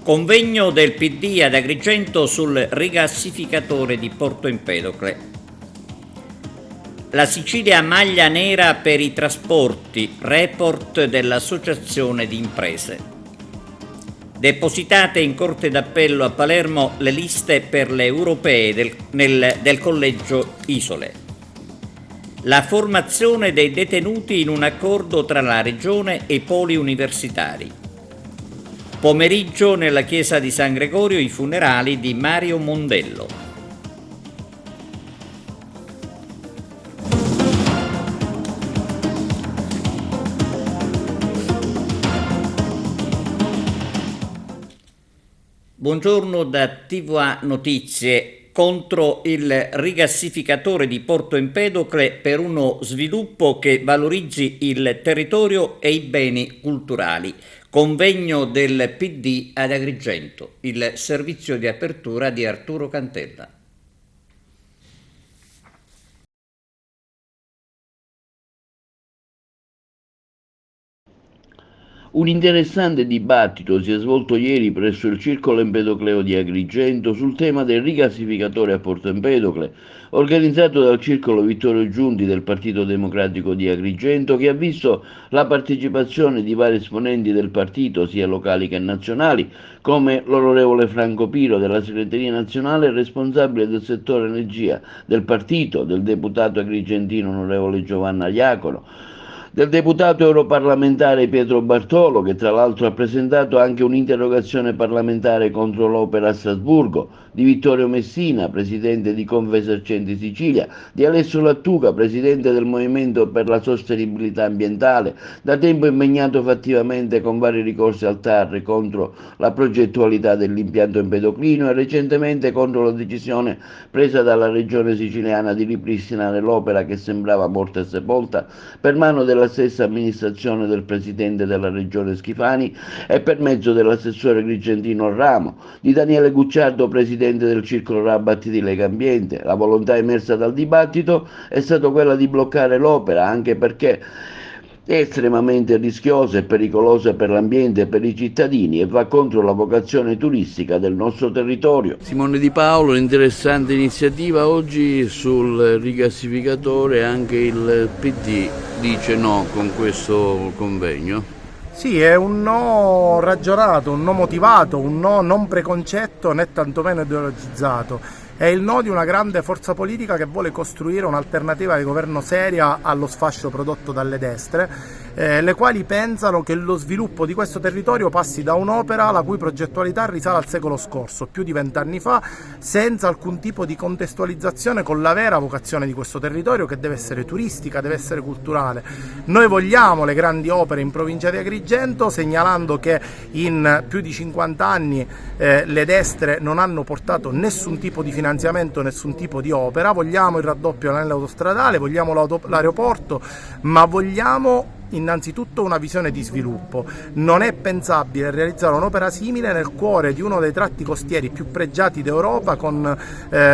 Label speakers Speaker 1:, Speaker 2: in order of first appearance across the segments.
Speaker 1: Convegno del PD ad Agrigento sul rigassificatore di Porto Empedocle. La Sicilia maglia nera per i trasporti, report dell'Associazione di Imprese. Depositate in Corte d'Appello a Palermo le liste per le europee del Collegio Isole. La formazione dei detenuti in un accordo tra la Regione e i poli universitari. Pomeriggio nella chiesa di San Gregorio i funerali di Mario Mondello. Buongiorno da TVA Notizie. Contro il rigassificatore di Porto Empedocle per uno sviluppo che valorizzi il territorio e i beni culturali. Convegno del PD ad Agrigento, il servizio di apertura di Arturo Cantella.
Speaker 2: Un interessante dibattito si è svolto ieri presso il Circolo Empedocleo di Agrigento sul tema del rigassificatore a Porto Empedocle, organizzato dal Circolo Vittorio Giunti del Partito Democratico di Agrigento, che ha visto la partecipazione di vari esponenti del partito, sia locali che nazionali, come l'onorevole Franco Piro della segreteria nazionale, responsabile del settore energia del partito, del deputato agrigentino onorevole Giovanna Iacono, del deputato europarlamentare Pietro Bartolo, che tra l'altro ha presentato anche un'interrogazione parlamentare contro l'opera a Strasburgo, di Vittorio Messina, presidente di Confesercenti Sicilia, di Alessio Lattuca, presidente del Movimento per la Sostenibilità Ambientale, da tempo impegnato fattivamente con vari ricorsi al TAR contro la progettualità dell'impianto empedoclino e recentemente contro la decisione presa dalla regione siciliana di ripristinare l'opera che sembrava morta e sepolta per mano della stessa amministrazione del presidente della regione Schifani e per mezzo dell'assessore agrigentino Ramo, di Daniele Gucciardo, presidente del Circolo Rabatti di Lega Ambiente. La volontà emersa dal dibattito è stata quella di bloccare l'opera, anche perché è estremamente rischiosa e pericolosa per l'ambiente e per i cittadini e va contro la vocazione turistica del nostro territorio. Simone Di Paolo, un'interessante iniziativa oggi sul rigassificatore, anche il PD dice no con questo convegno.
Speaker 3: Sì, è un no ragionato, un no motivato, un no non preconcetto né tantomeno ideologizzato. È il no di una grande forza politica che vuole costruire un'alternativa di governo seria allo sfascio prodotto dalle destre, le quali pensano che lo sviluppo di questo territorio passi da un'opera la cui progettualità risale al secolo scorso, più di 20 anni fa, senza alcun tipo di contestualizzazione con la vera vocazione di questo territorio, che deve essere turistica, deve essere culturale. Noi vogliamo le grandi opere in provincia di Agrigento, segnalando che in più di 50 anni le destre non hanno portato nessun tipo di finanziamento, nessun tipo di opera. Vogliamo il raddoppio dell'autostradale, vogliamo l'aeroporto, ma vogliamo innanzitutto una visione di sviluppo. Non è pensabile realizzare un'opera simile nel cuore di uno dei tratti costieri più pregiati d'Europa, con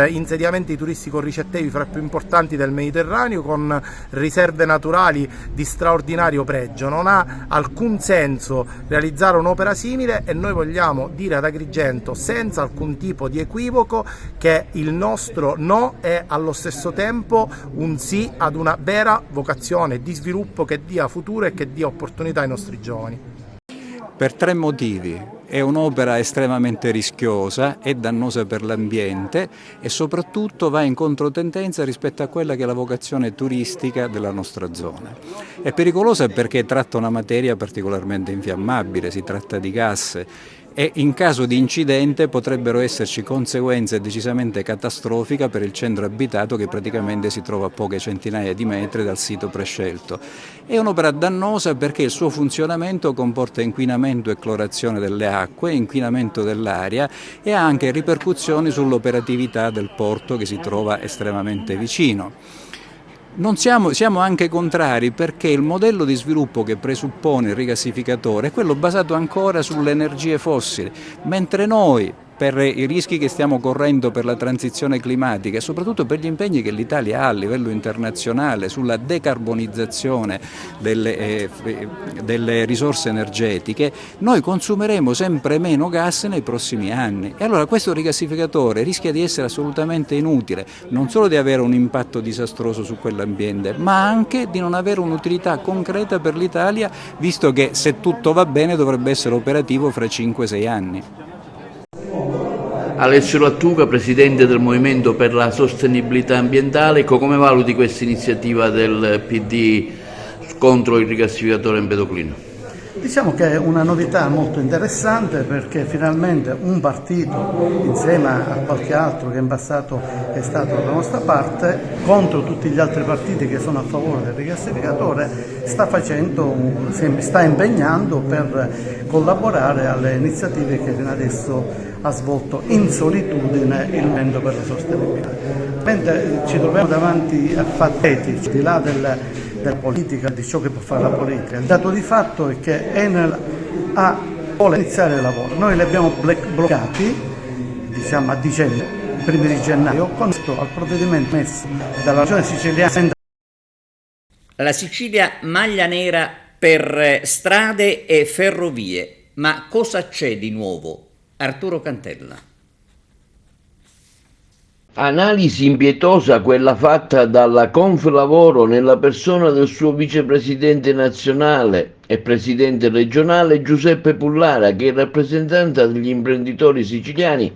Speaker 3: insediamenti turistico ricettivi fra i più importanti del Mediterraneo, con riserve naturali di straordinario pregio. Non ha alcun senso realizzare un'opera simile e noi vogliamo dire ad Agrigento senza alcun tipo di equivoco che il nostro no è allo stesso tempo un sì ad una vera vocazione di sviluppo che dia futuro e che dia opportunità ai nostri giovani.
Speaker 4: Per tre motivi: è un'opera estremamente rischiosa, è dannosa per l'ambiente e soprattutto va in controtendenza rispetto a quella che è la vocazione turistica della nostra zona. È pericolosa perché tratta una materia particolarmente infiammabile, si tratta di gas e in caso di incidente potrebbero esserci conseguenze decisamente catastrofiche per il centro abitato, che praticamente si trova a poche centinaia di metri dal sito prescelto. È un'opera dannosa perché il suo funzionamento comporta inquinamento e clorazione delle acque, inquinamento dell'aria e ha anche ripercussioni sull'operatività del porto, che si trova estremamente vicino. Siamo anche contrari perché il modello di sviluppo che presuppone il rigassificatore è quello basato ancora sulle energie fossili, mentre noi per i rischi che stiamo correndo per la transizione climatica e soprattutto per gli impegni che l'Italia ha a livello internazionale sulla decarbonizzazione delle risorse energetiche, noi consumeremo sempre meno gas nei prossimi anni. E allora questo rigassificatore rischia di essere assolutamente inutile, non solo di avere un impatto disastroso su quell'ambiente, ma anche di non avere un'utilità concreta per l'Italia, visto che se tutto va bene dovrebbe essere operativo fra 5-6 anni.
Speaker 2: Alessio Lattuca, presidente del Movimento per la Sostenibilità Ambientale, come valuti questa iniziativa del PD contro il rigassificatore empedoclino?
Speaker 5: Diciamo che è una novità molto interessante, perché finalmente un partito, insieme a qualche altro che in passato è stato dalla nostra parte, contro tutti gli altri partiti che sono a favore del rigassificatore, sta impegnando per collaborare alle iniziative che fino adesso ha svolto in solitudine il Movimento per la Sostenibilità. Mentre ci troviamo davanti a fatti etici, al di là della politica, di ciò che può fare la politica, il dato di fatto è che Enel vuole iniziare il lavoro. Noi li abbiamo bloccati, diciamo a dicembre, primi di gennaio, con al provvedimento messo dalla regione siciliana.
Speaker 1: La Sicilia maglia nera per strade e ferrovie, ma cosa c'è di nuovo? Arturo Cantella.
Speaker 2: Analisi impietosa quella fatta dalla Conflavoro nella persona del suo vicepresidente nazionale e presidente regionale Giuseppe Pullara, che in rappresentanza degli imprenditori siciliani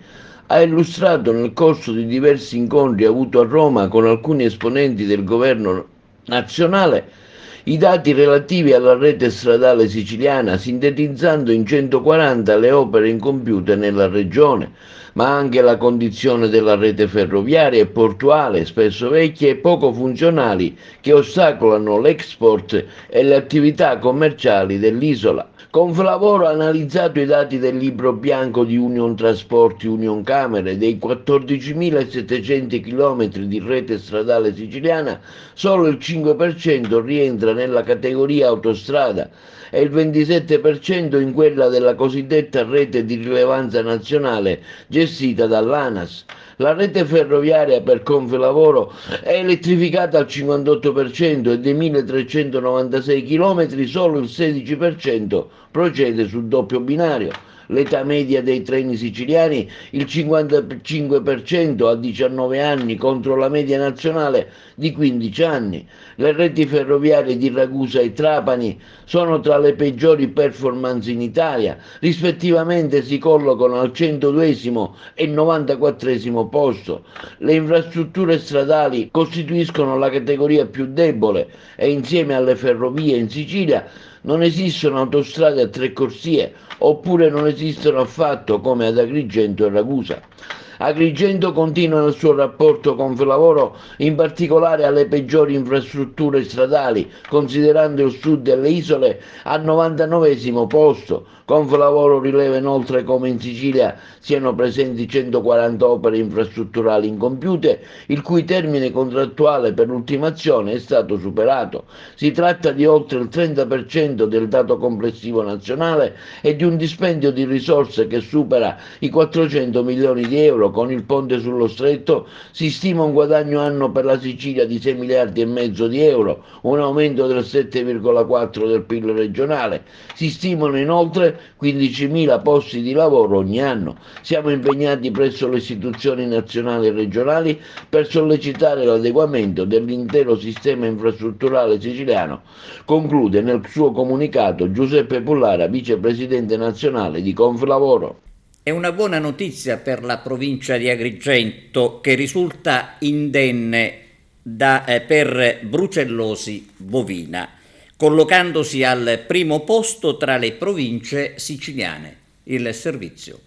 Speaker 2: ha illustrato nel corso di diversi incontri avuti a Roma con alcuni esponenti del governo nazionale i dati relativi alla rete stradale siciliana, sintetizzando in 140 le opere incompiute nella regione, ma anche la condizione della rete ferroviaria e portuale, spesso vecchie e poco funzionali, che ostacolano l'export e le attività commerciali dell'isola. Conflavoro ha analizzato i dati del libro bianco di Union Trasporti Union Camere. Dei 14.700 km di rete stradale siciliana, solo il 5% rientra nella categoria autostrada e il 27% in quella della cosiddetta rete di rilevanza nazionale gestita dall'ANAS. La rete ferroviaria per Conflavoro è elettrificata al 58% e dei 1.396 km solo il 16% procede sul doppio binario. L'età media dei treni siciliani, il 55% a 19 anni contro la media nazionale di 15 anni. Le reti ferroviarie di Ragusa e Trapani sono tra le peggiori performance in Italia, rispettivamente si collocano al 102° e 94° posto. Le infrastrutture stradali costituiscono la categoria più debole e insieme alle ferrovie in Sicilia non esistono autostrade a 3 corsie, oppure non esistono affatto come ad Agrigento e Ragusa. Agrigento continua nel suo rapporto con Conflavoro in particolare alle peggiori infrastrutture stradali, considerando il sud delle isole al 99° posto. Conflavoro rileva inoltre come in Sicilia siano presenti 140 opere infrastrutturali incompiute, il cui termine contrattuale per l'ultimazione è stato superato. Si tratta di oltre il 30% del dato complessivo nazionale e di un dispendio di risorse che supera i 400 milioni di euro. Con il ponte sullo stretto si stima un guadagno anno per la Sicilia di 6 miliardi e mezzo di euro, un aumento del 7,4 del PIL regionale. Si stimano inoltre 15.000 posti di lavoro ogni anno. Siamo impegnati presso le istituzioni nazionali e regionali per sollecitare l'adeguamento dell'intero sistema infrastrutturale siciliano, conclude nel suo comunicato Giuseppe Pullara, vicepresidente nazionale di Conflavoro.
Speaker 1: È una buona notizia per la provincia di Agrigento, che risulta indenne per brucellosi bovina, collocandosi al primo posto tra le province siciliane. Il servizio.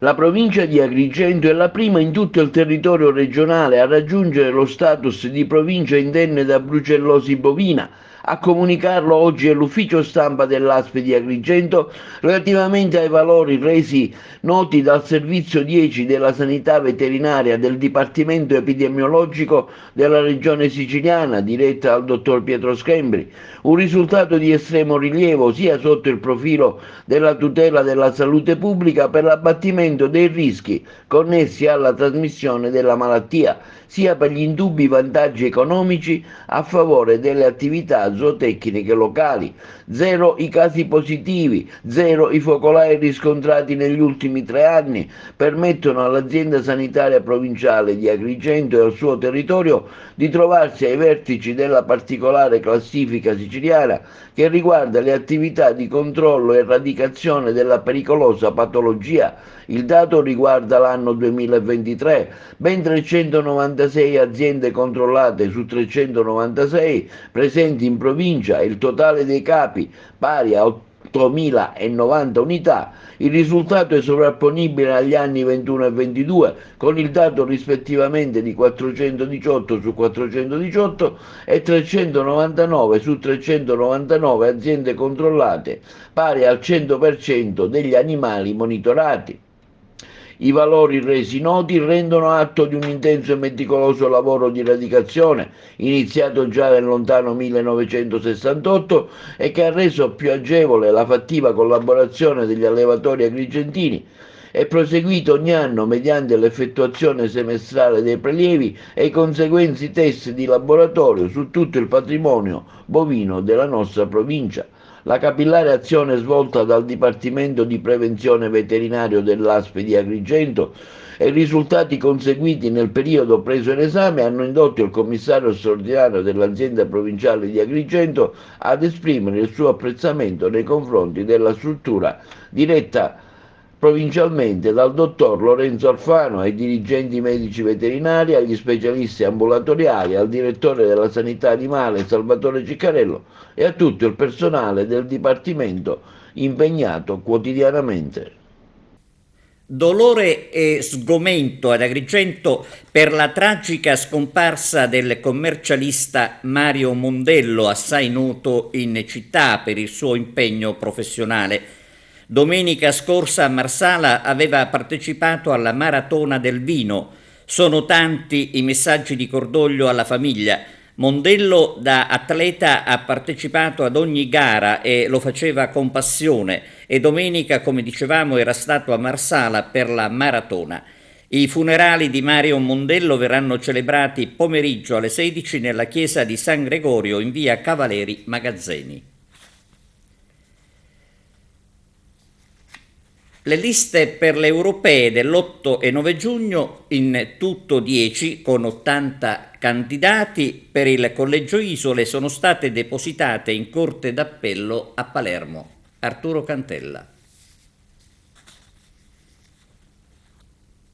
Speaker 2: La provincia di Agrigento è la prima in tutto il territorio regionale a raggiungere lo status di provincia indenne da brucellosi bovina, A comunicarlo oggi è l'ufficio stampa dell'ASP di Agrigento relativamente ai valori resi noti dal servizio 10 della sanità veterinaria del Dipartimento Epidemiologico della Regione Siciliana, diretta dal dottor Pietro Schembri. Un risultato di estremo rilievo sia sotto il profilo della tutela della salute pubblica per l'abbattimento dei rischi connessi alla trasmissione della malattia, sia per gli indubbi vantaggi economici a favore delle attività zootecniche locali. 0 i casi positivi, 0 i focolai riscontrati negli ultimi 3 anni permettono all'azienda sanitaria provinciale di Agrigento e al suo territorio di trovarsi ai vertici della particolare classifica siciliana che riguarda le attività di controllo e eradicazione della pericolosa patologia. Il dato riguarda l'anno 2023, ben 396 aziende controllate su 396 presenti in provincia e il totale dei capi pari a 8.090 unità. Il risultato è sovrapponibile agli anni 21 e 22 con il dato rispettivamente di 418 su 418 e 399 su 399 aziende controllate, pari al 100% degli animali monitorati. I valori resi noti rendono atto di un intenso e meticoloso lavoro di eradicazione, iniziato già nel lontano 1968 e che ha reso più agevole la fattiva collaborazione degli allevatori agrigentini. È proseguito ogni anno mediante l'effettuazione semestrale dei prelievi e i conseguenti test di laboratorio su tutto il patrimonio bovino della nostra provincia. La capillare azione svolta dal Dipartimento di Prevenzione Veterinario dell'ASP di Agrigento e i risultati conseguiti nel periodo preso in esame hanno indotto il commissario straordinario dell'azienda provinciale di Agrigento ad esprimere il suo apprezzamento nei confronti della struttura diretta provincialmente dal dottor Lorenzo Alfano, ai dirigenti medici veterinari, agli specialisti ambulatoriali, al direttore della sanità animale Salvatore Ciccarello e a tutto il personale del Dipartimento impegnato quotidianamente.
Speaker 1: Dolore e sgomento ad Agrigento per la tragica scomparsa del commercialista Mario Mondello, assai noto in città per il suo impegno professionale. Domenica scorsa a Marsala aveva partecipato alla Maratona del Vino. Sono tanti i messaggi di cordoglio alla famiglia. Mondello da atleta ha partecipato ad ogni gara e lo faceva con passione e domenica, come dicevamo, era stato a Marsala per la maratona. I funerali di Mario Mondello verranno celebrati pomeriggio alle 16 nella chiesa di San Gregorio in via Cavaleri Magazzeni. Le liste per le europee dell'8 e 9 giugno, in tutto 10 con 80 candidati per il Collegio Isole, sono state depositate in Corte d'Appello a Palermo. Arturo Cantella.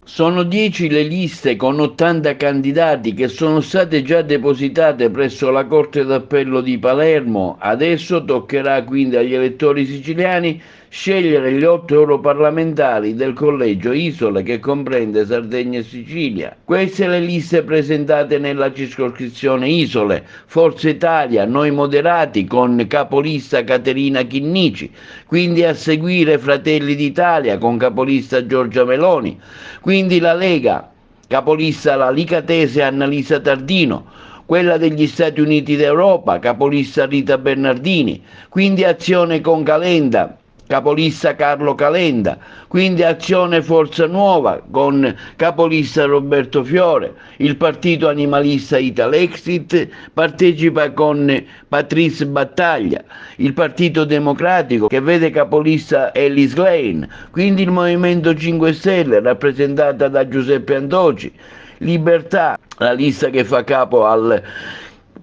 Speaker 2: Sono 10 le liste con 80 candidati che sono state già depositate presso la Corte d'Appello di Palermo. Adesso toccherà quindi agli elettori siciliani scegliere gli 8 europarlamentari del Collegio Isole che comprende Sardegna e Sicilia. Queste le liste presentate nella circoscrizione Isole: Forza Italia, Noi Moderati con capolista Caterina Chinnici, quindi a seguire Fratelli d'Italia con capolista Giorgia Meloni, quindi la Lega, capolista la licatese Annalisa Tardino, quella degli Stati Uniti d'Europa, capolista Rita Bernardini, quindi Azione con Calenda, capolista Carlo Calenda, quindi Azione Forza Nuova con capolista Roberto Fiore, il partito animalista Italexit partecipa con Patrice Battaglia, il Partito Democratico che vede capolista Ellis Lane, quindi il Movimento 5 Stelle rappresentata da Giuseppe Antoci, Libertà, la lista che fa capo al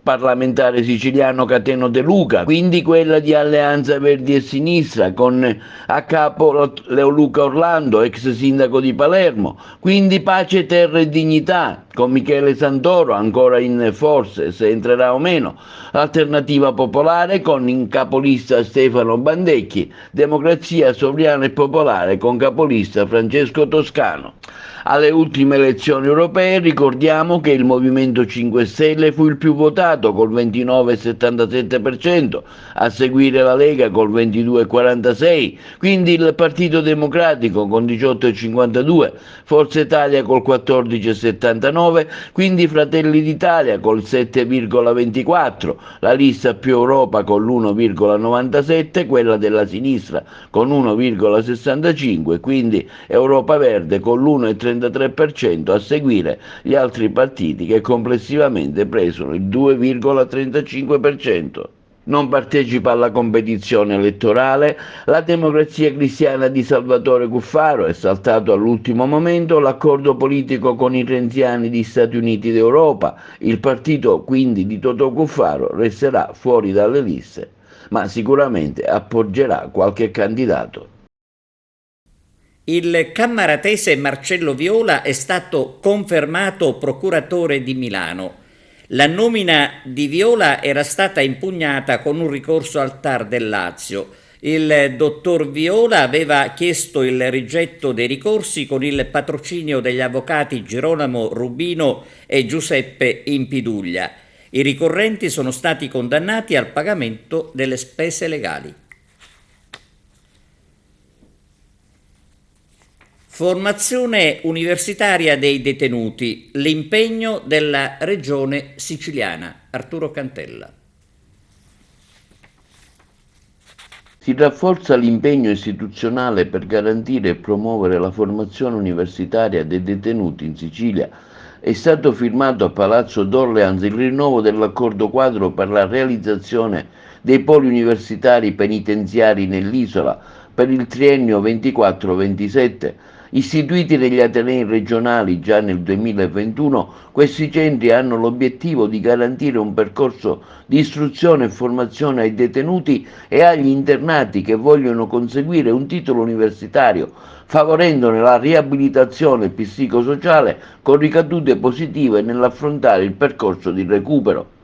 Speaker 2: parlamentare siciliano Cateno De Luca, quindi quella di Alleanza Verdi e Sinistra con a capo Leoluca Orlando, ex sindaco di Palermo, quindi Pace, Terra e Dignità con Michele Santoro ancora in forze, se entrerà o meno, Alternativa Popolare con in capolista Stefano Bandecchi, Democrazia Sovrana e Popolare con capolista Francesco Toscano. Alle ultime elezioni europee ricordiamo che il Movimento 5 Stelle fu il più votato col 29,77%, a seguire la Lega col 22,46%, quindi il Partito Democratico con 18,52%, Forza Italia col 14,79%, quindi Fratelli d'Italia col 7,24%, la lista Più Europa con l'1,97%, quella della sinistra con 1,65%, quindi Europa Verde con l'1,33%, a seguire gli altri partiti che complessivamente presero il 2,35%. Non partecipa alla competizione elettorale la Democrazia Cristiana di Salvatore Cuffaro, è saltato all'ultimo momento l'accordo politico con i renziani di Stati Uniti d'Europa, il partito quindi di Totò Cuffaro resterà fuori dalle liste, ma sicuramente appoggerà qualche candidato.
Speaker 1: Il cammaratese Marcello Viola è stato confermato procuratore di Milano. La nomina di Viola era stata impugnata con un ricorso al TAR del Lazio. Il dottor Viola aveva chiesto il rigetto dei ricorsi con il patrocinio degli avvocati Girolamo Rubino e Giuseppe Impiduglia. I ricorrenti sono stati condannati al pagamento delle spese legali. Formazione universitaria dei detenuti, l'impegno della regione siciliana. Arturo Cantella.
Speaker 2: Si rafforza l'impegno istituzionale per garantire e promuovere la formazione universitaria dei detenuti in Sicilia. È stato firmato a Palazzo d'Orleans il rinnovo dell'accordo quadro per la realizzazione dei poli universitari penitenziari nell'isola per il triennio 24-27. Istituiti negli atenei regionali già nel 2021, questi centri hanno l'obiettivo di garantire un percorso di istruzione e formazione ai detenuti e agli internati che vogliono conseguire un titolo universitario, favorendone la riabilitazione psicosociale con ricadute positive nell'affrontare il percorso di recupero.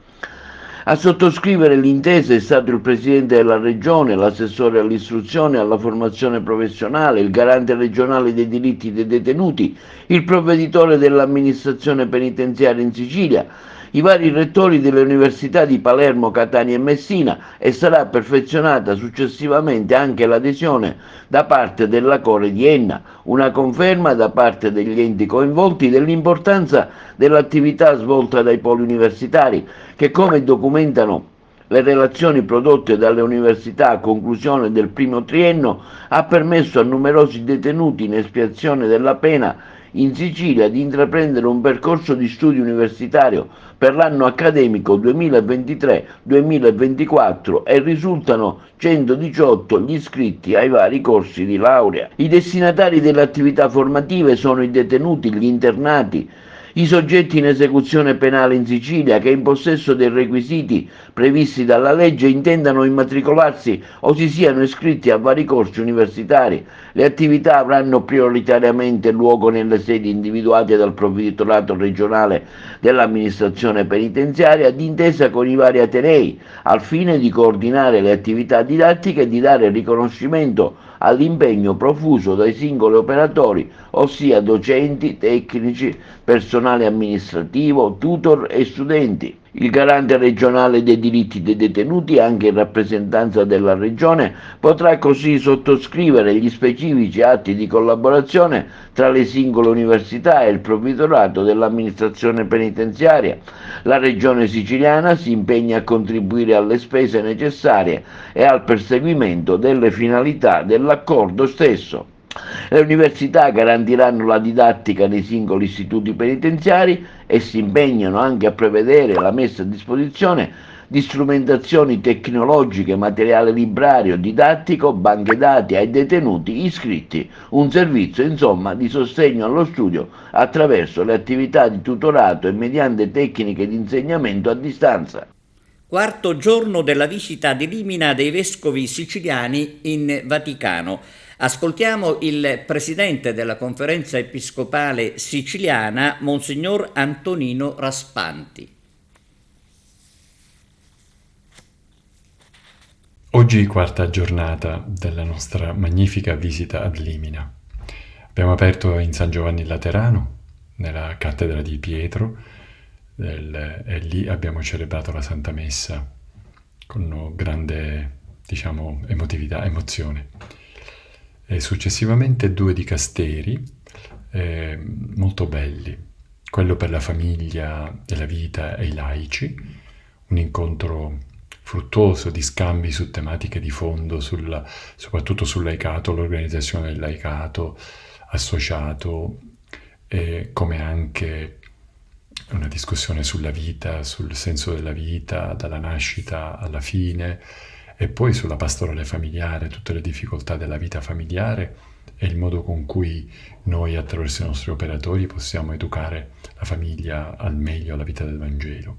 Speaker 2: A sottoscrivere l'intesa è stato il Presidente della Regione, l'assessore all'istruzione e alla formazione professionale, il garante regionale dei diritti dei detenuti, il provveditore dell'amministrazione penitenziaria in Sicilia, i vari rettori delle università di Palermo, Catania e Messina, e sarà perfezionata successivamente anche l'adesione da parte della Core di Enna, una conferma da parte degli enti coinvolti dell'importanza dell'attività svolta dai poli universitari, che come documentano le relazioni prodotte dalle università a conclusione del primo triennio ha permesso a numerosi detenuti in espiazione della pena in Sicilia di intraprendere un percorso di studio universitario per l'anno accademico 2023-2024 e risultano 118 gli iscritti ai vari corsi di laurea. I destinatari delle attività formative sono i detenuti, gli internati, i soggetti in esecuzione penale in Sicilia che in possesso dei requisiti previsti dalla legge intendano immatricolarsi o si siano iscritti a vari corsi universitari. Le attività avranno prioritariamente luogo nelle sedi individuate dal provveditorato regionale dell'amministrazione penitenziaria d'intesa con i vari atenei, al fine di coordinare le attività didattiche e di dare riconoscimento all'impegno profuso dai singoli operatori, ossia docenti, tecnici, personale amministrativo, tutor e studenti. Il garante regionale dei diritti dei detenuti, anche in rappresentanza della Regione, potrà così sottoscrivere gli specifici atti di collaborazione tra le singole università e il provveditorato dell'amministrazione penitenziaria. La Regione siciliana si impegna a contribuire alle spese necessarie e al perseguimento delle finalità dell'accordo stesso. Le università garantiranno la didattica nei singoli istituti penitenziari e si impegnano anche a prevedere la messa a disposizione di strumentazioni tecnologiche, materiale librario, didattico, banche dati ai detenuti iscritti, un servizio insomma di sostegno allo studio attraverso le attività di tutorato e mediante tecniche di insegnamento a distanza.
Speaker 1: Quarto giorno della visita di Limina dei vescovi siciliani in Vaticano. Ascoltiamo il presidente della Conferenza Episcopale Siciliana, Monsignor Antonino Raspanti.
Speaker 6: Oggi quarta giornata della nostra magnifica visita ad Limina. Abbiamo aperto in San Giovanni Laterano, nella cattedra di Pietro, e lì abbiamo celebrato la Santa Messa con grande, emozione. E successivamente 2 dicasteri molto belli, quello per la famiglia e la vita e i laici, un incontro fruttuoso di scambi su tematiche di fondo, soprattutto sul laicato, l'organizzazione del laicato associato, come anche una discussione sulla vita, sul senso della vita, dalla nascita alla fine, e poi sulla pastorale familiare, tutte le difficoltà della vita familiare e il modo con cui noi attraverso i nostri operatori possiamo educare la famiglia al meglio alla vita del Vangelo.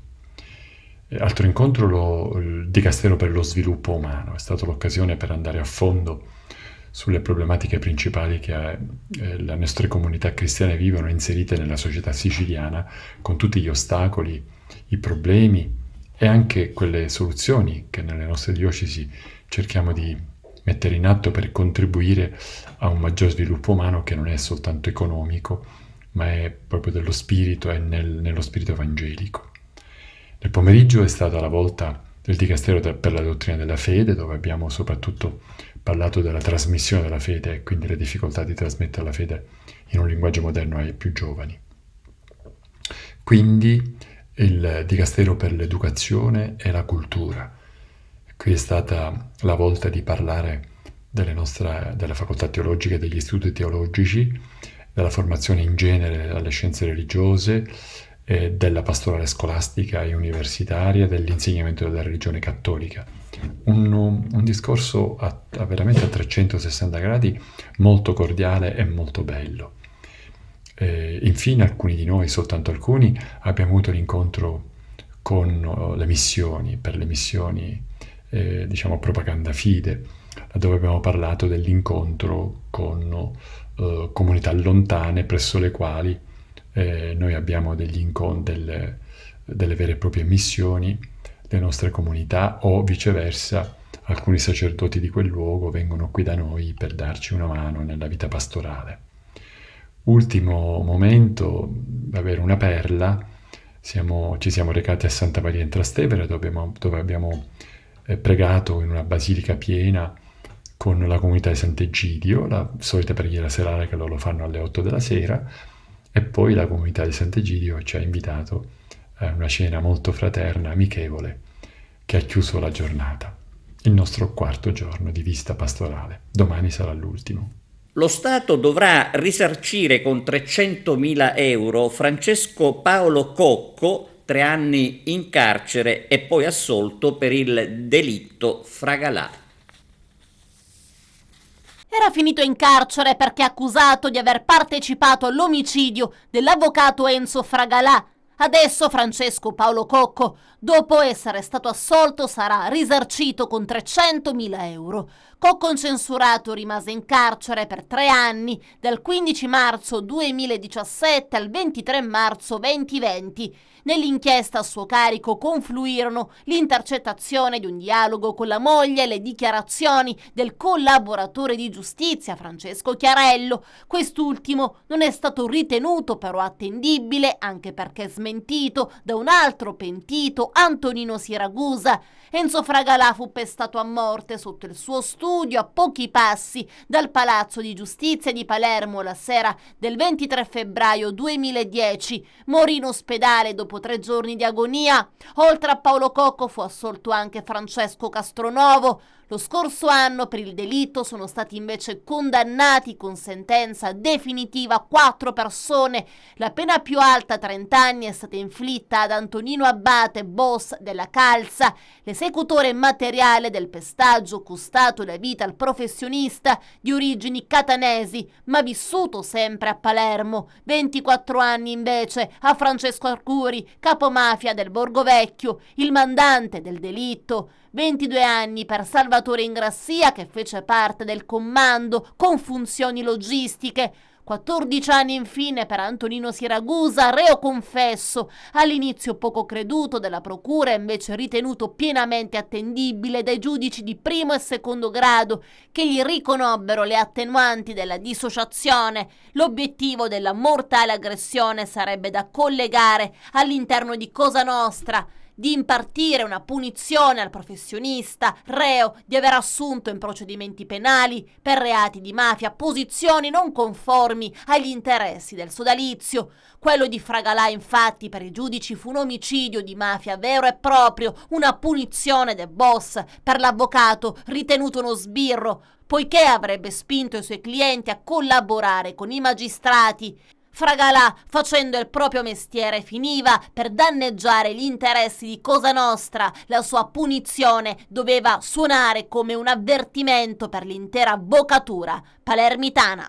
Speaker 6: Altro incontro, il Dicastero per lo sviluppo umano, è stata l'occasione per andare a fondo sulle problematiche principali che le nostre comunità cristiane vivono inserite nella società siciliana, con tutti gli ostacoli, i problemi e anche quelle soluzioni che nelle nostre diocesi cerchiamo di mettere in atto per contribuire a un maggior sviluppo umano che non è soltanto economico, ma è proprio dello spirito e nello spirito evangelico. Nel pomeriggio è stata la volta del Dicastero per la dottrina della fede, dove abbiamo soprattutto parlato della trasmissione della fede e quindi le difficoltà di trasmettere la fede in un linguaggio moderno ai più giovani. Quindi il Dicastero per l'educazione e la cultura. Qui è stata la volta di parlare della facoltà teologica e degli istituti teologici, della formazione in genere alle scienze religiose, della pastorale scolastica e universitaria, dell'insegnamento della religione cattolica. Un discorso veramente a 360 gradi, molto cordiale e molto bello. Infine alcuni di noi, soltanto alcuni, abbiamo avuto l'incontro con le missioni, per le missioni propaganda fide, dove abbiamo parlato dell'incontro con comunità lontane presso le quali noi abbiamo delle vere e proprie missioni, le nostre comunità, o viceversa alcuni sacerdoti di quel luogo vengono qui da noi per darci una mano nella vita pastorale. Ultimo momento, avere una perla, ci siamo recati a Santa Maria in Trastevere, dove abbiamo pregato in una basilica piena con la comunità di Sant'Egidio, la solita preghiera serale che loro fanno alle 8 della sera, e poi la comunità di Sant'Egidio ci ha invitato a una cena molto fraterna, amichevole, che ha chiuso la giornata, il nostro quarto giorno di visita pastorale. Domani sarà l'ultimo.
Speaker 1: Lo Stato dovrà risarcire con 300.000 euro Francesco Paolo Cocco, 3 anni in carcere e poi assolto per il delitto Fragalà.
Speaker 7: Era finito in carcere perché accusato di aver partecipato all'omicidio dell'avvocato Enzo Fragalà. Adesso Francesco Paolo Cocco, dopo essere stato assolto, sarà risarcito con 300.000 euro. Cocco incensurato rimase in carcere per 3 anni, dal 15 marzo 2017 al 23 marzo 2020. Nell'inchiesta a suo carico confluirono l'intercettazione di un dialogo con la moglie e le dichiarazioni del collaboratore di giustizia Francesco Chiarello. Quest'ultimo non è stato ritenuto però attendibile, anche perché smentito da un altro pentito, Antonino Siragusa. Enzo Fragalà fu pestato a morte sotto il suo studio a pochi passi dal Palazzo di Giustizia di Palermo la sera del 23 febbraio 2010. Morì in ospedale dopo 3 giorni di agonia. Oltre a Paolo Cocco fu assolto anche Francesco Castronovo. Lo scorso anno per il delitto sono stati invece condannati con sentenza definitiva 4 persone. La pena più alta, 30 anni, è stata inflitta ad Antonino Abbate, boss della Calza, l'esecutore materiale del pestaggio costato la vita al professionista di origini catanesi, ma vissuto sempre a Palermo. 24 anni invece a Francesco Arcuri, capomafia del Borgo Vecchio, il mandante del delitto. 22 anni per Salvatore Ingrassia, che fece parte del comando con funzioni logistiche. 14 anni infine per Antonino Siragusa, reo confesso, all'inizio poco creduto della procura, invece ritenuto pienamente attendibile dai giudici di primo e secondo grado, che gli riconobbero le attenuanti della dissociazione. L'obiettivo della mortale aggressione sarebbe da collegare all'interno di Cosa Nostra, di impartire una punizione al professionista reo di aver assunto in procedimenti penali per reati di mafia posizioni non conformi agli interessi del sodalizio. Quello di Fragalà, infatti, per i giudici fu un omicidio di mafia vero e proprio, una punizione del boss, per l'avvocato ritenuto uno sbirro, poiché avrebbe spinto i suoi clienti a collaborare con i magistrati. Fragalà, facendo il proprio mestiere, finiva per danneggiare gli interessi di Cosa Nostra. La sua punizione doveva suonare come un avvertimento per l'intera avvocatura palermitana.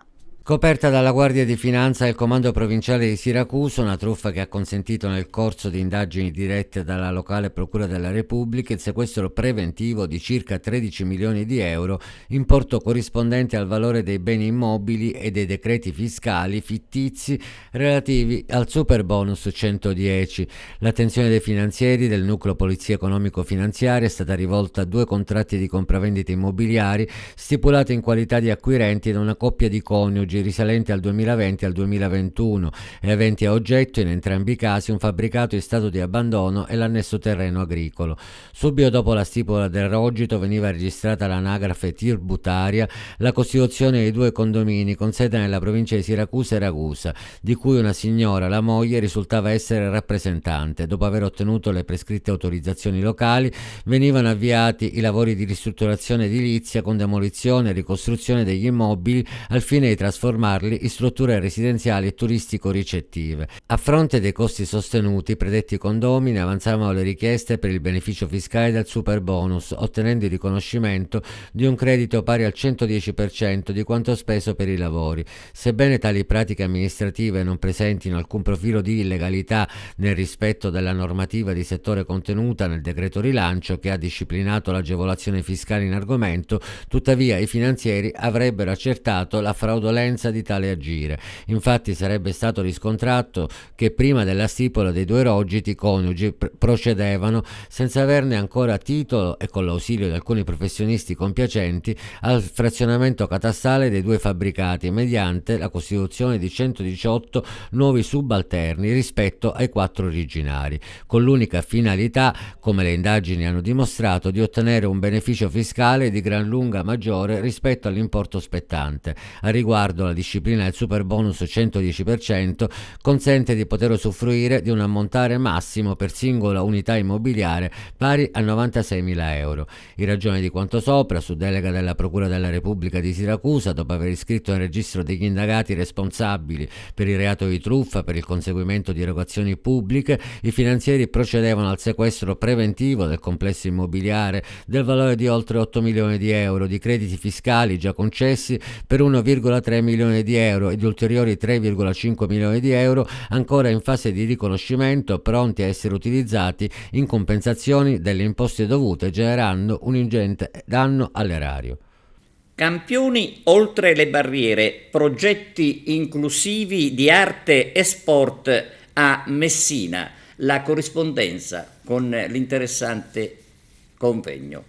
Speaker 8: Coperta dalla Guardia di Finanza e il Comando Provinciale di Siracusa, una truffa che ha consentito nel corso di indagini dirette dalla locale Procura della Repubblica il sequestro preventivo di circa 13 milioni di euro, importo corrispondente al valore dei beni immobili e dei decreti fiscali fittizi relativi al super bonus 110. L'attenzione dei finanzieri del nucleo Polizia Economico-Finanziaria è stata rivolta a 2 contratti di compravendite immobiliari stipulati in qualità di acquirenti da una coppia di coniugi risalenti al 2020 e al 2021 e aventi a oggetto in entrambi i casi un fabbricato in stato di abbandono e l'annesso terreno agricolo. Subito dopo la stipula del rogito veniva registrata all'anagrafe tributaria la costituzione di 2 condomini con sede nella provincia di Siracusa e Ragusa, di cui una signora, la moglie, risultava essere rappresentante. Dopo aver ottenuto le prescritte autorizzazioni locali, venivano avviati i lavori di ristrutturazione edilizia con demolizione e ricostruzione degli immobili al fine di trasformarli in strutture residenziali e turistico-ricettive. A fronte dei costi sostenuti, i predetti condomini avanzavano le richieste per il beneficio fiscale del super bonus, ottenendo il riconoscimento di un credito pari al 110% di quanto speso per i lavori. Sebbene tali pratiche amministrative non presentino alcun profilo di illegalità nel rispetto della normativa di settore contenuta nel decreto rilancio che ha disciplinato l'agevolazione fiscale in argomento, tuttavia i finanzieri avrebbero accertato la fraudolenza di tale agire. Infatti sarebbe stato riscontrato che prima della stipula dei 2 rogiti i coniugi procedevano, senza averne ancora titolo e con l'ausilio di alcuni professionisti compiacenti, al frazionamento catastale dei 2 fabbricati mediante la costituzione di 118 nuovi subalterni rispetto ai 4 originari, con l'unica finalità, come le indagini hanno dimostrato, di ottenere un beneficio fiscale di gran lunga maggiore rispetto all'importo spettante. A riguardo, la disciplina del super bonus 110% consente di poter usufruire di un ammontare massimo per singola unità immobiliare pari a 96.000 euro. In ragione di quanto sopra, su delega della Procura della Repubblica di Siracusa, dopo aver iscritto nel registro degli indagati responsabili per il reato di truffa per il conseguimento di erogazioni pubbliche, i finanzieri procedevano al sequestro preventivo del complesso immobiliare del valore di oltre 8 milioni di euro di crediti fiscali già concessi per 1,3 milioni di euro e di ulteriori 3,5 milioni di euro ancora in fase di riconoscimento, pronti a essere utilizzati in compensazioni delle imposte dovute, generando un ingente danno all'erario.
Speaker 1: Campioni oltre le barriere, progetti inclusivi di arte e sport a Messina, la corrispondenza con l'interessante convegno.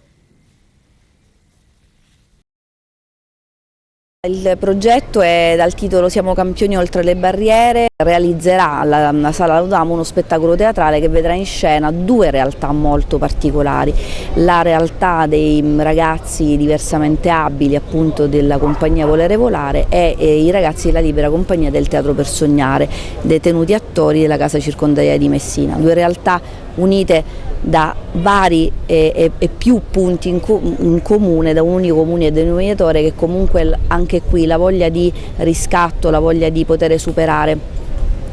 Speaker 9: Il progetto è dal titolo Siamo campioni oltre le barriere, realizzerà alla Sala Laudamo uno spettacolo teatrale che vedrà in scena 2 realtà molto particolari, la realtà dei ragazzi diversamente abili appunto della compagnia Volere Volare e i ragazzi della Libera Compagnia del Teatro per Sognare, detenuti attori della Casa Circondaria di Messina, 2 realtà unite da vari e più punti in comune, da un unico comune denominatore che comunque anche qui la voglia di riscatto, la voglia di poter superare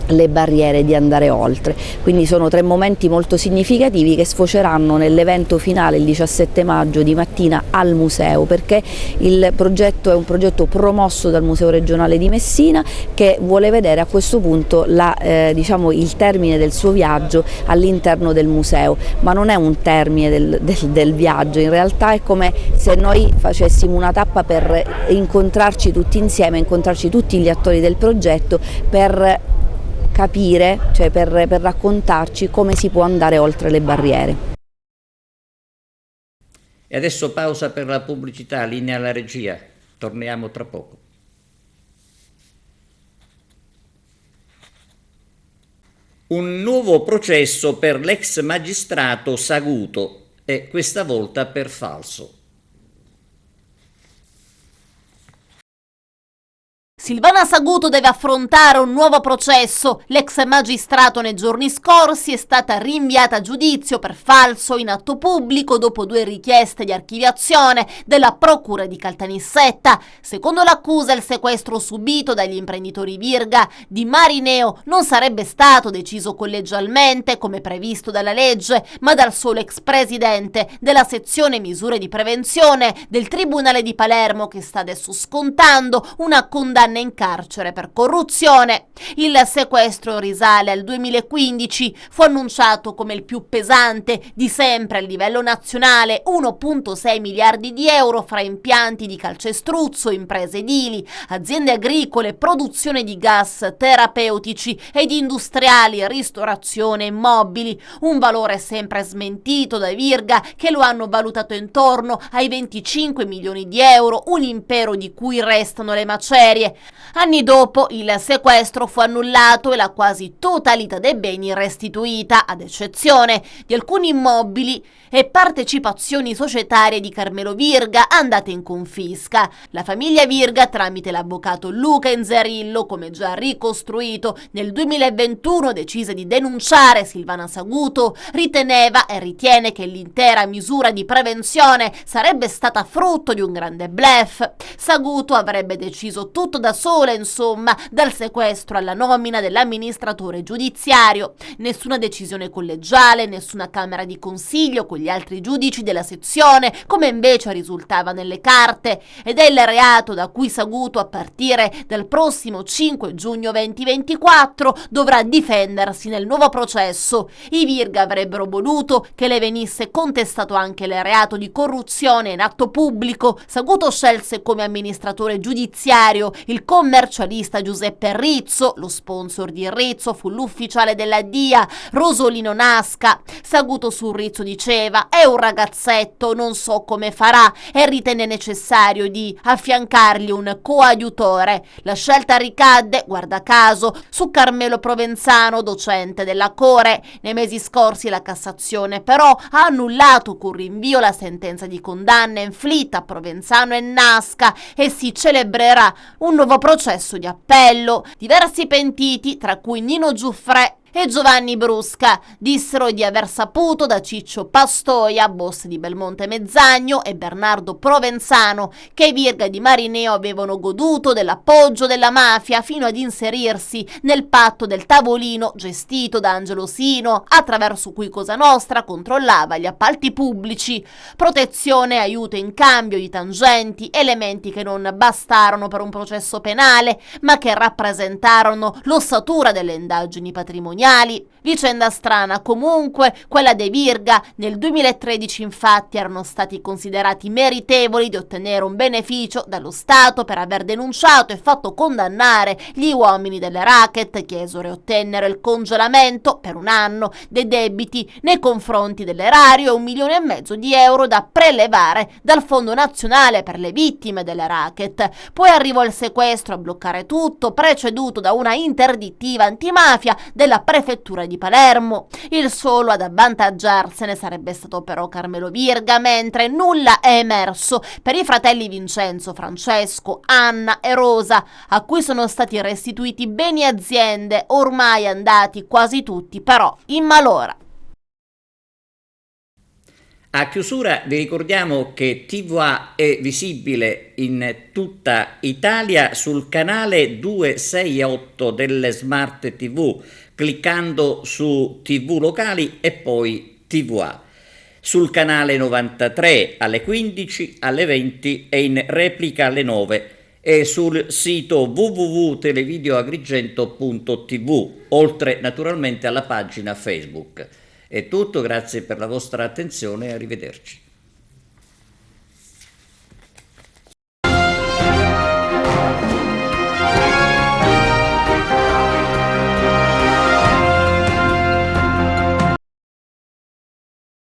Speaker 9: le barriere, di andare oltre. Quindi sono 3 momenti molto significativi che sfoceranno nell'evento finale il 17 maggio di mattina al museo, perché il progetto è un progetto promosso dal Museo Regionale di Messina, che vuole vedere a questo punto il termine del suo viaggio all'interno del museo, ma non è un termine del viaggio, in realtà è come se noi facessimo una tappa per incontrarci tutti insieme, incontrarci tutti gli attori del progetto per capire, cioè per raccontarci come si può andare oltre le barriere.
Speaker 1: E adesso pausa per la pubblicità, linea alla regia, torniamo tra poco. Un nuovo processo per l'ex magistrato Saguto, e questa volta per falso.
Speaker 7: Silvana Saguto deve affrontare un nuovo processo. L'ex magistrato nei giorni scorsi è stata rinviata a giudizio per falso in atto pubblico dopo 2 richieste di archiviazione della Procura di Caltanissetta. Secondo l'accusa, il sequestro subito dagli imprenditori Virga di Marineo non sarebbe stato deciso collegialmente come previsto dalla legge, ma dal solo ex presidente della sezione misure di prevenzione del Tribunale di Palermo, che sta adesso scontando una condanna in carcere per corruzione. Il sequestro risale al 2015, fu annunciato come il più pesante di sempre a livello nazionale, 1,6 miliardi di euro fra impianti di calcestruzzo, imprese edili, aziende agricole, produzione di gas terapeutici ed industriali, ristorazione e immobili, un valore sempre smentito dai Virga, che lo hanno valutato intorno ai 25 milioni di euro, un impero di cui restano le macerie. Anni dopo il sequestro fu annullato e la quasi totalità dei beni restituita, ad eccezione di alcuni immobili e partecipazioni societarie di Carmelo Virga andate in confisca. La famiglia Virga, tramite l'avvocato Luca Inzerillo, come già ricostruito nel 2021, decise di denunciare Silvana Saguto. Riteneva e ritiene che l'intera misura di prevenzione sarebbe stata frutto di un grande bluff. Saguto avrebbe deciso tutto da sola, insomma, dal sequestro alla nomina dell'amministratore giudiziario. Nessuna decisione collegiale, nessuna camera di consiglio con gli altri giudici della sezione, come invece risultava nelle carte, ed è il reato da cui Saguto, a partire dal prossimo 5 giugno 2024, dovrà difendersi nel nuovo processo. I Virga avrebbero voluto che le venisse contestato anche il reato di corruzione in atto pubblico. Saguto scelse come amministratore giudiziario il commercialista Giuseppe Rizzo. Lo sponsor di Rizzo fu l'ufficiale della DIA, Rosolino Nasca. Saguto su Rizzo diceva: è un ragazzetto, non so come farà, e ritenne necessario di affiancargli un coadiutore. La scelta ricadde, guarda caso, su Carmelo Provenzano, docente della Core. Nei mesi scorsi la Cassazione però ha annullato con rinvio la sentenza di condanna inflitta a Provenzano e Nasca, e si celebrerà un nuovo processo di appello. Diversi pentiti, tra cui Nino Giuffre e Giovanni Brusca, dissero di aver saputo da Ciccio Pastoia, boss di Belmonte Mezzagno, e Bernardo Provenzano, che i Virga di Marineo avevano goduto dell'appoggio della mafia fino ad inserirsi nel patto del tavolino gestito da Angelo Sino, attraverso cui Cosa Nostra controllava gli appalti pubblici. Protezione e aiuto in cambio di tangenti, elementi che non bastarono per un processo penale, ma che rappresentarono l'ossatura delle indagini patrimoniali. Vicenda strana comunque quella dei Virga. Nel 2013 infatti erano stati considerati meritevoli di ottenere un beneficio dallo Stato per aver denunciato e fatto condannare gli uomini delle racket, chiesero e ottennero il congelamento per 1 anno dei debiti nei confronti dell'erario e 1,5 milioni di euro da prelevare dal Fondo Nazionale per le Vittime delle Racket. Poi arrivò il sequestro a bloccare tutto, preceduto da una interdittiva antimafia della prefettura di Palermo. Il solo ad avvantaggiarsene sarebbe stato però Carmelo Virga, mentre nulla è emerso per i fratelli Vincenzo, Francesco, Anna e Rosa, a cui sono stati restituiti beni e aziende ormai andati quasi tutti però in malora.
Speaker 1: A chiusura vi ricordiamo che TVA è visibile in tutta Italia sul canale 268 delle Smart TV, cliccando su TV locali e poi TVA. Sul canale 93 alle 15, alle 20 e in replica alle 9 e sul sito www.televideoagrigento.tv, oltre naturalmente alla pagina Facebook. È tutto, grazie per la vostra attenzione e arrivederci.